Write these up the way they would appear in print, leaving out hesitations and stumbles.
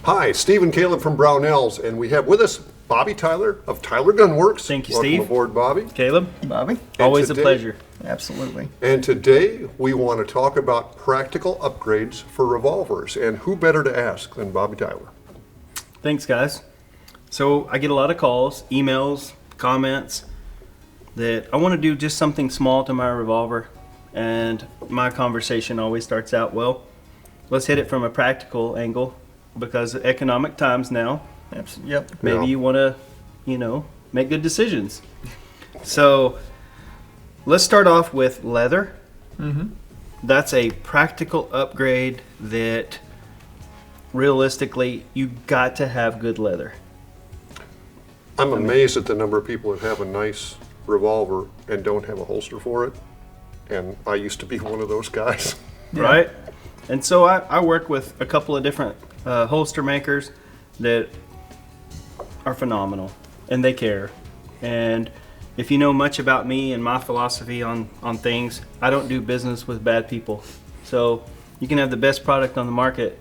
Hi, Steve and Caleb from Brownells, and we have with us Bobby Tyler of Tyler Gunworks. Thank you, Welcome Steve. aboard, Bobby. Caleb, Bobby? always a pleasure. Absolutely. And today we want to talk about practical upgrades for revolvers, and who better to ask than Bobby Tyler? Thanks, guys. So I get a lot of calls, emails, comments that I want to do just something small to my revolver, and my conversation always starts out, well, let's hit it from a practical angle because of economic times now. Yep. Maybe Yeah. you want to, make good decisions. So let's start off with leather. Mm-hmm. That's a practical upgrade that realistically you got to have good leather. I'm amazed at the number of people that have a nice revolver and don't have a holster for it, and I used to be one of those guys. Yeah. Right? And so I work with a couple of different holster makers that are phenomenal, and they care. And if you know much about me and my philosophy on things, I don't do business with bad people. So you can have the best product on the market,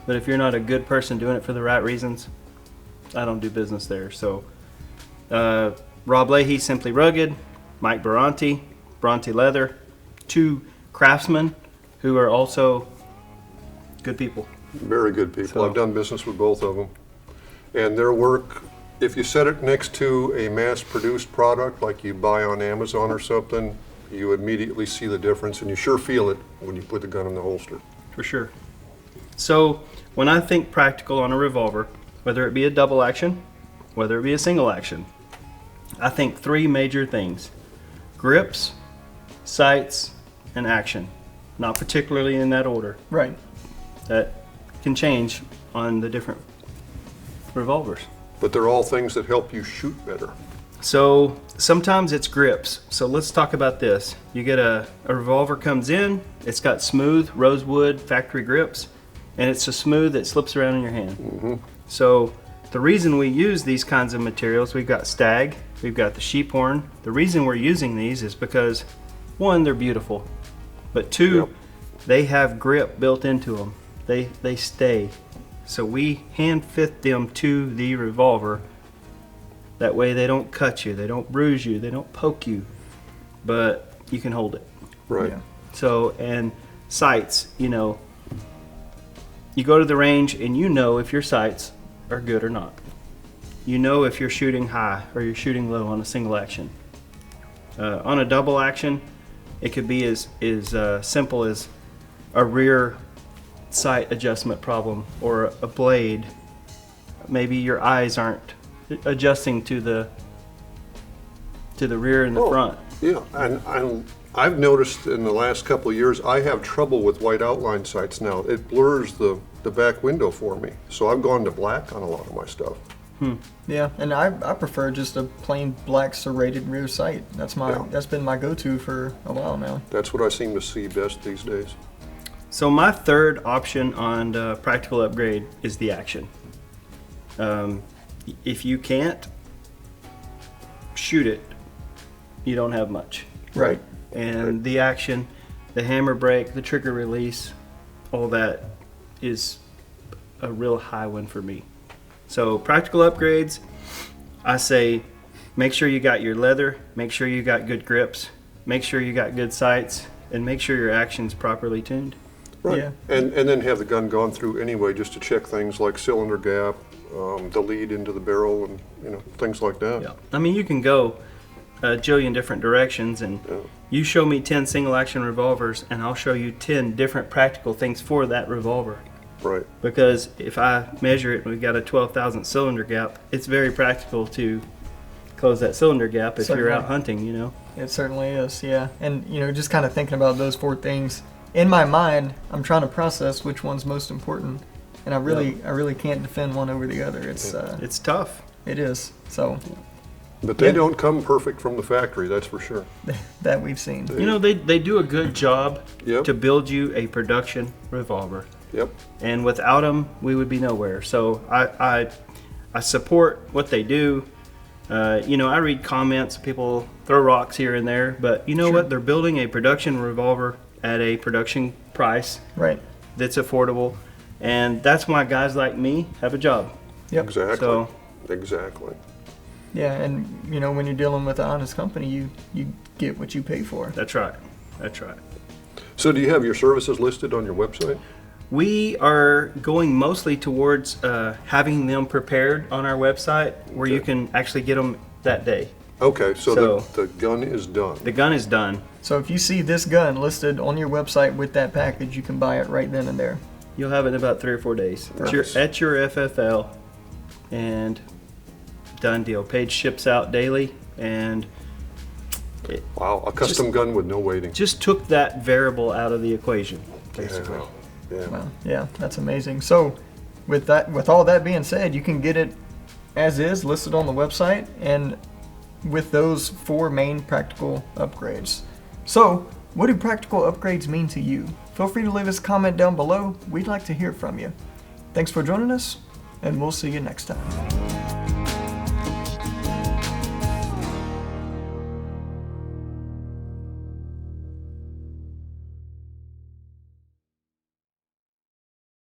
but if you're not a good person doing it for the right reasons, I don't do business there. So Rob Leahy, Simply Rugged, Mike Barranti, Bronte Leather, two craftsmen who are also good people. Very good people. So- I've done business with both of them. And their work, if you set it next to a mass-produced product like you buy on Amazon or something, you immediately see the difference, and you sure feel it when you put the gun in the holster. For sure. So when I think practical on a revolver, whether it be a double action, whether it be a single action, I think three major things: grips, sights, and action. Not particularly in that order. Right. That can change on the different revolvers. But they're all things that help you shoot better. So sometimes it's grips. So let's talk about this. You get a revolver comes in, it's got smooth rosewood factory grips, and it's so smooth it slips around in your hand. Mm-hmm. So the reason we use these kinds of materials, we've got stag, we've got the sheep horn. The reason we're using these is because, one, they're beautiful, but two, Yep. they have grip built into them. They stay. So we hand fit them to the revolver. That way they don't cut you, they don't bruise you, they don't poke you, but you can hold it. Right. Yeah. So, and sights, you go to the range and you know if your sights are good or not. You know if you're shooting high or you're shooting low on a single action. On a double action, it could be as simple as a rear sight adjustment problem or a blade. Maybe your eyes aren't adjusting to the rear and the front. Yeah, and I've noticed in the last couple of years, I have trouble with white outline sights now. It blurs the back window for me. So I've gone to black on a lot of my stuff. Yeah, and I prefer just a plain black serrated rear sight. That's Yeah. that's been my go-to for a while now. That's what I seem to see best these days. So my third option on the practical upgrade is the action. If you can't shoot it, you don't have much. Right. And the action, the hammer brake, the trigger release, all that is a real high one for me. So practical upgrades, I say make sure you got your leather, make sure you got good grips, make sure you got good sights, and make sure your action's properly tuned. Right. Yeah. And then have the gun gone through anyway, just to check things like cylinder gap, the lead into the barrel, and things like that. Yeah. I mean, you can go a jillion different directions, and Yeah. you show me 10 single action revolvers, and I'll show you 10 different practical things for that revolver. Right. Because if I measure it and we've got a 12,000 cylinder gap, it's very practical to close that cylinder gap if you're Certainly. out hunting, It certainly is, yeah. And, just kind of thinking about those four things, in my mind, I'm trying to process which one's most important. And I really can't defend one over the other. It's tough. It is. So But they Yeah. don't come perfect from the factory, that's for sure. that we've seen. They do a good job Yep. to build you a production revolver. Yep. And without them, we would be nowhere. So I support what they do. I read comments, people throw rocks here and there, but you know Sure. what? They're building a production revolver at a production price Right. that's affordable. And that's why guys like me have a job. Yep. Exactly. So Exactly. Yeah, and you know when you're dealing with an honest company, you get what you pay for. that's right. That's right. So do you have your services listed on your website? We are going mostly towards having them prepared on our website where you Okay. can actually get them that day. Okay, so, So- the gun is done. The gun is done. So if you see this gun listed on your website with that package, you can buy it right then and there. You'll have it in about 3 or 4 days. Nice. At your FFL, and done deal. Page ships out daily, and it Wow, a custom gun with no waiting. just took that variable out of the equation, basically. Yeah. Wow. Yeah, that's amazing. So with all that being said, you can get it as is listed on the website and with those 4 main practical upgrades. So what do practical upgrades mean to you? Feel free to leave us a comment down below. We'd like to hear from you. Thanks for joining us, and we'll see you next time.